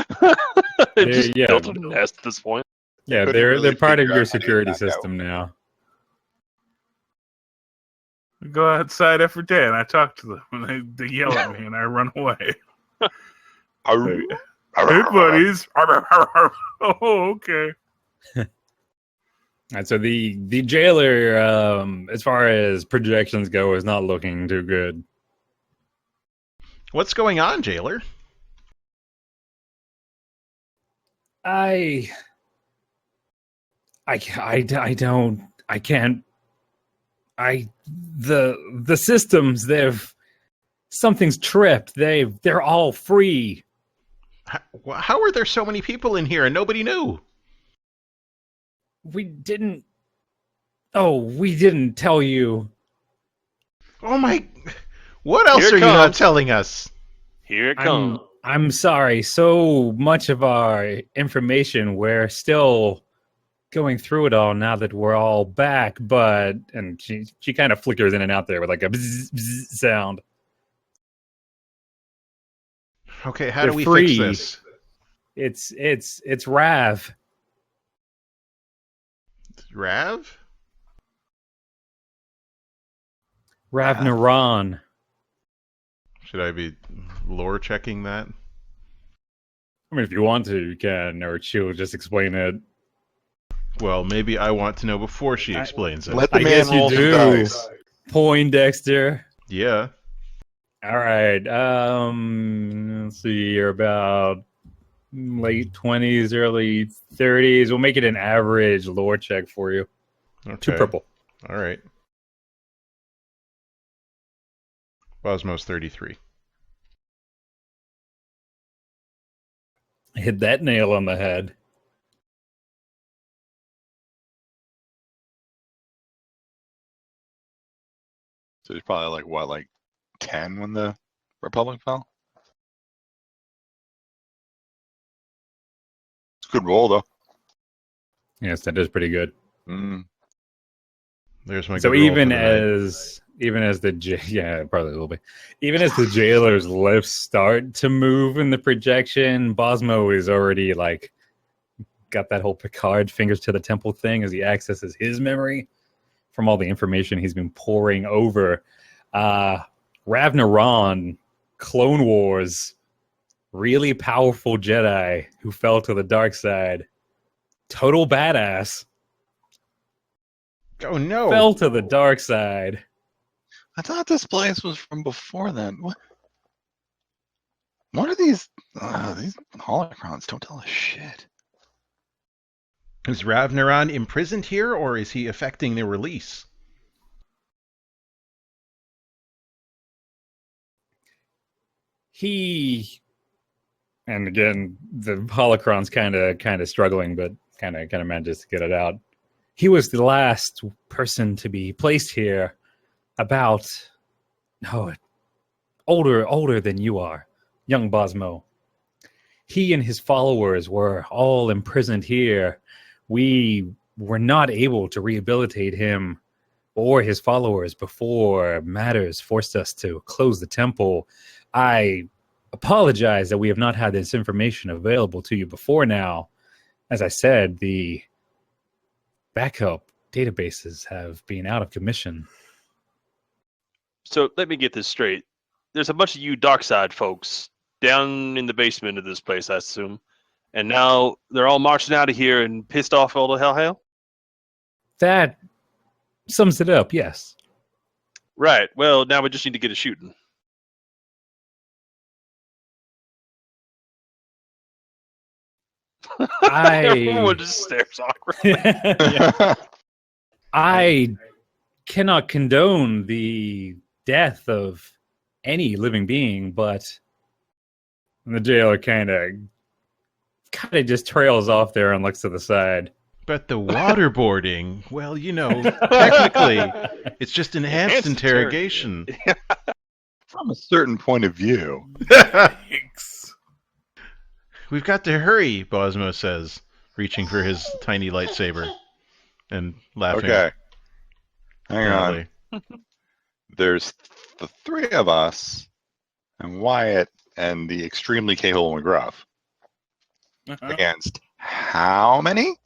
They just Yeah. built a nest at this point. Yeah, Couldn't they're really part of figure your out how to security get back out. system now. I go outside every day and I talk to them and they yell at me and I run away. Hey buddies. Oh, okay. And so the jailer, as far as projections go, is not looking too good. What's going on, jailer? I can't. The systems, something's tripped. They're all free. How are there so many people in here and nobody knew? We didn't tell you. Oh my... What else Here it are you not comes. telling us? Here it comes. I'm sorry. So much of our information, we're still going through it all now that we're all back. But and she kind of flickers in and out there with like a bzz, bzz sound. Okay, how They're do we free. fix this? It's Rav. Rav? Rav Naran. Should I be lore checking that? I mean, if you want to, you can, or she'll just explain it. Well, maybe I want to know before she explains it. Let the I man guess you roll some do. dice. Poindexter. Yeah. All right. Let's see. You're about late 20s, early 30s. We'll make it an average lore check for you. Okay. 2 purple. All right. Bosmo's 33. Hit that nail on the head. So he's probably like what, like 10 when the Republic fell? It's a good roll though. Yes, that is pretty good. There's my So good roll even for the night. as the yeah, probably a little bit. Even as the jailer's lips start to move in the projection, Bosmo is already like got that whole Picard fingers to the temple thing as he accesses his memory from all the information he's been pouring over. Ravnaron, Clone Wars, really powerful Jedi who fell to the dark side. Total badass. Oh no! Fell to the dark side. I thought this place was from before then. What are these? These holocrons don't tell us shit. Is Ravnaron imprisoned here, or is he affecting the release? He, and again, the holocron's kind of struggling, but kind of manages to get it out. He was the last person to be placed here, about older than you are, young Bosmo. He and his followers were all imprisoned here. We were not able to rehabilitate him or his followers before matters forced us to close the temple. I apologize that we have not had this information available to you before now. As I said, the backup databases have been out of commission. So let me get this straight. There's a bunch of you Darkside folks down in the basement of this place, I assume. And now they're all marching out of here and pissed off all the hell? That sums it up, yes. Right. Well, now we just need to get it shooting. Everyone just stares awkwardly. I cannot condone the death of any living being, but the jailer kind of just trails off there and looks to the side. But the waterboarding, well, technically, it's just enhanced interrogation. From a certain point of view. Thanks. We've got to hurry, Bosmo says, reaching for his tiny lightsaber and laughing. Okay. Hang on. There's the three of us, and Wyatt, and the extremely capable McGruff. Against how many?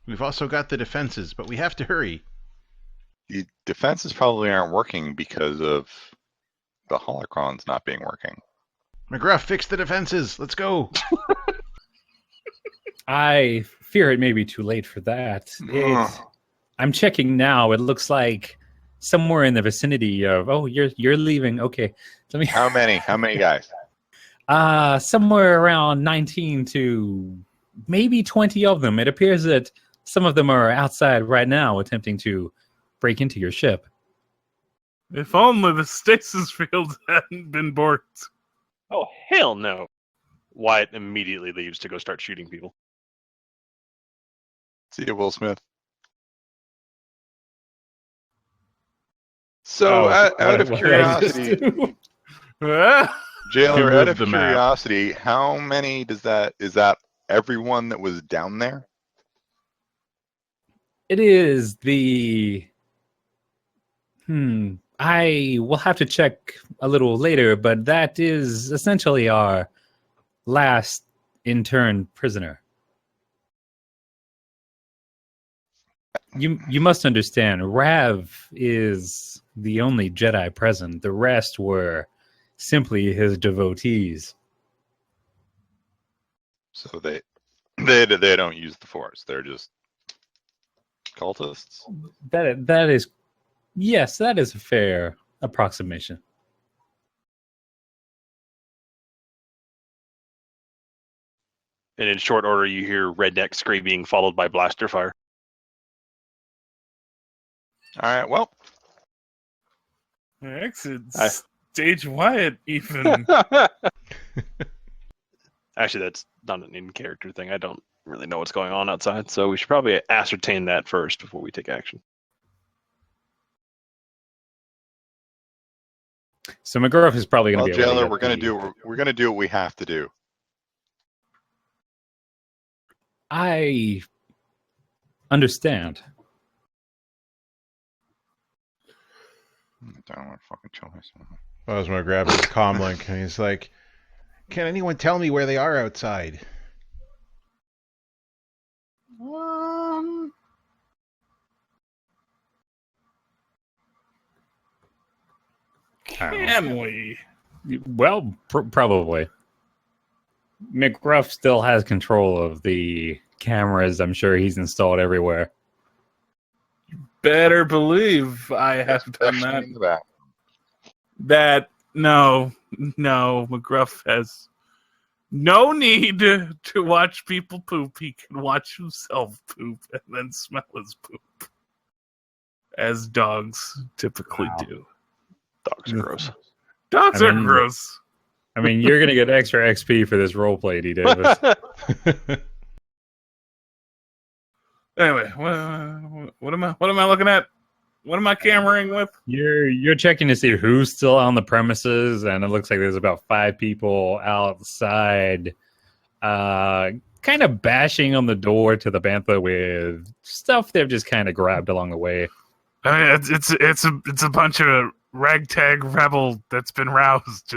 We've also got the defenses, but we have to hurry. The defenses probably aren't working because of the holocrons not being working. McGruff, fix the defenses. Let's go. I fear it may be too late for that. I'm checking now. It looks like somewhere in the vicinity of. Oh, you're leaving. Okay, let me. How many? How many guys? Somewhere around 19 to maybe 20 of them. It appears that some of them are outside right now, attempting to break into your ship. If only the stasis field hadn't been borked. Oh, hell no. Wyatt immediately leaves to go start shooting people. See you, Will Smith. So, out of curiosity, Jailer, out of curiosity, how many is that everyone that was down there? It is the... I will have to check a little later, but that is essentially our last interned prisoner. You must understand, Rav is the only Jedi present. The rest were simply his devotees. So they don't use the Force. They're just cultists. That is, yes, that is a fair approximation. And in short order, you hear redneck screaming followed by blaster fire. All right, well. Exit stage Wyatt, even. Actually, that's not an in-character thing. I don't really know what's going on outside, so we should probably ascertain that first before we take action. So McGruff is probably going to be. Jailer, we're going to do what we have to do. I understand. I don't want to fucking kill myself. Bosmo grabs his comlink and he's like, "Can anyone tell me where they are outside?" Can we? Well, probably. McGruff still has control of the cameras. I'm sure he's installed everywhere. Better believe I have done that. No, McGruff has no need to watch people poop. He can watch himself poop and then smell his poop, as dogs typically do. Dogs are gross. Dogs are gross. I mean, you're going to get extra XP for this roleplay, D. Davis. Anyway, what am I looking at? What am I cameraing with? You're checking to see who's still on the premises, and it looks like there's about 5 people outside, kind of bashing on the door to the bantha with stuff they've just kind of grabbed along the way. I mean, it's a bunch of ragtag rebel that's been roused.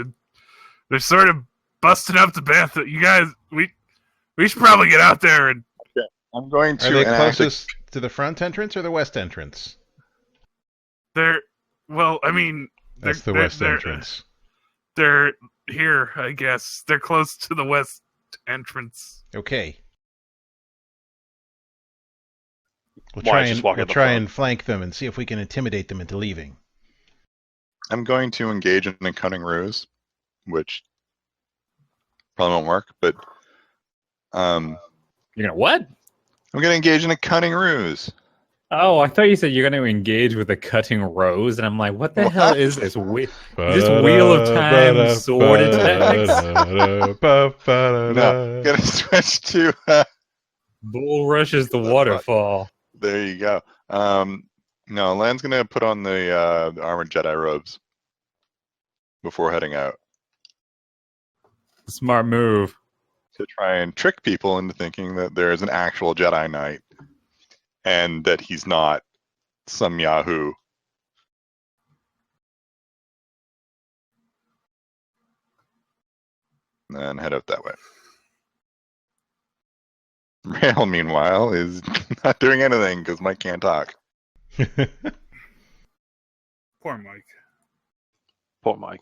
They're sort of busting up the bantha. You guys, we should probably get out there and. I'm going to. Are they closest to the front entrance or the west entrance? Well, I mean, that's the west entrance. They're here, I guess. They're close to the west entrance. Okay. We'll try and flank them and see if we can intimidate them into leaving. I'm going to engage in a cunning ruse, which probably won't work, but you're gonna what? I'm going to engage in a cunning ruse. Oh, I thought you said you're going to engage with a cutting rose, and I'm like, what the hell is this? Is this Wheel of Time sword attacks? No, I'm going to switch to... Bull rushes the waterfall. There you go. No, Lan's going to put on the armored Jedi robes before heading out. Smart move. To try and trick people into thinking that there is an actual Jedi Knight and that he's not some Yahoo. And head out that way. Rail, meanwhile, is not doing anything because Mike can't talk. Poor Mike. Poor Mike.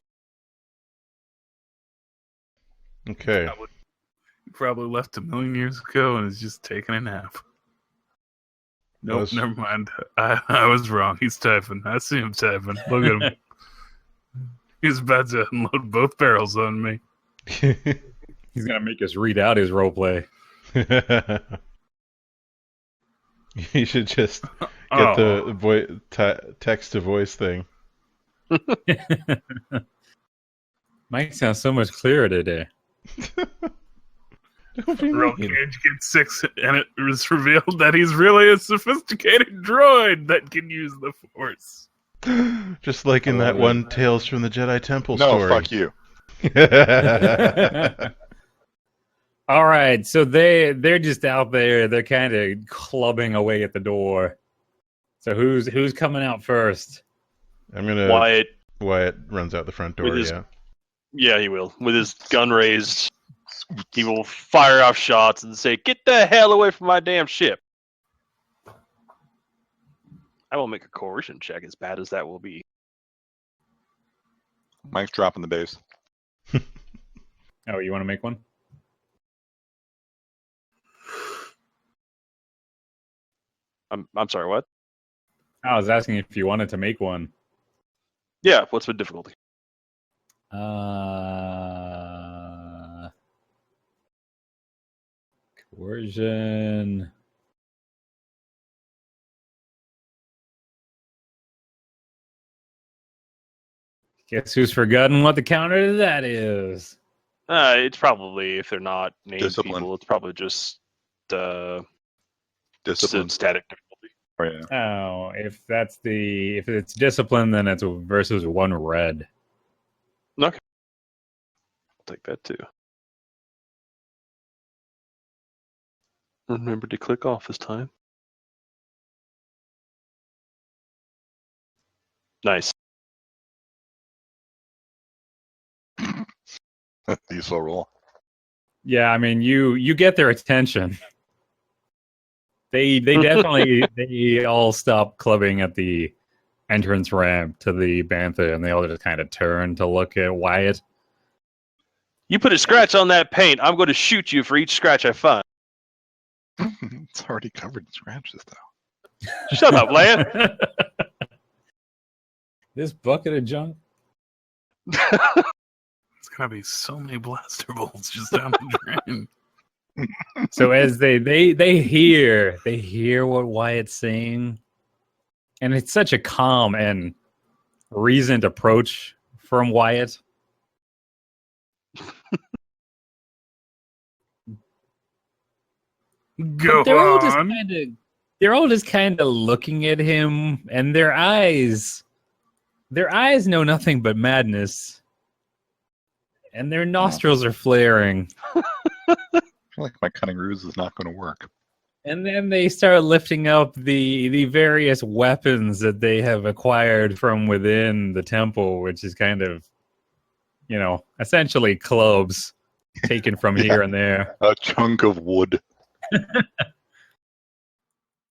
Okay. Probably left a million years ago and is just taking a nap. Nope, never mind. I was wrong. He's typing. I see him typing. Look at him. He's about to unload both barrels on me. He's gonna make us read out his roleplay. You should just get the text to voice thing. Mike sounds so much clearer today. Real Cage gets 6, and it was revealed that he's really a sophisticated droid that can use the Force. Just like in that one Tales from the Jedi Temple story. No, fuck you. All right, so they're just out there. They're kind of clubbing away at the door. So who's coming out first? I'm gonna. Wyatt runs out the front door. Yeah, he will. With his gun raised, he will fire off shots and say, "Get the hell away from my damn ship!" I will make a coercion check, as bad as that will be. Mike's dropping the base. Oh, you want to make one? I'm sorry, what? I was asking if you wanted to make one. Yeah, what's the difficulty? Coercion. Guess who's forgotten what the counter to that is? It's probably, if they're not named Discipline. people, it's probably just Discipline. static difficulty. Oh, yeah. Oh, if it's discipline, then it's versus 1 red. Okay. I'll take that too. Remember to click off this time. Nice. Diesel roll. Yeah, I mean, you get their attention. They definitely they all stop clubbing at the entrance ramp to the bantha, and they all just kind of turn to look at Wyatt. You put a scratch on that paint, I'm going to shoot you for each scratch I find. It's already covered in scratches, though. Shut up, Leia. This bucket of junk. It's gonna be so many blaster bolts just down the drain. So as they hear what Wyatt's saying, and it's such a calm and reasoned approach from Wyatt. Go on. They're all just kind of looking at him, and their eyes know nothing but madness, and their nostrils are flaring. I feel like my cunning ruse is not going to work. And then they start lifting up the various weapons that they have acquired from within the temple, which is kind of, essentially clubs taken from here and there. A chunk of wood.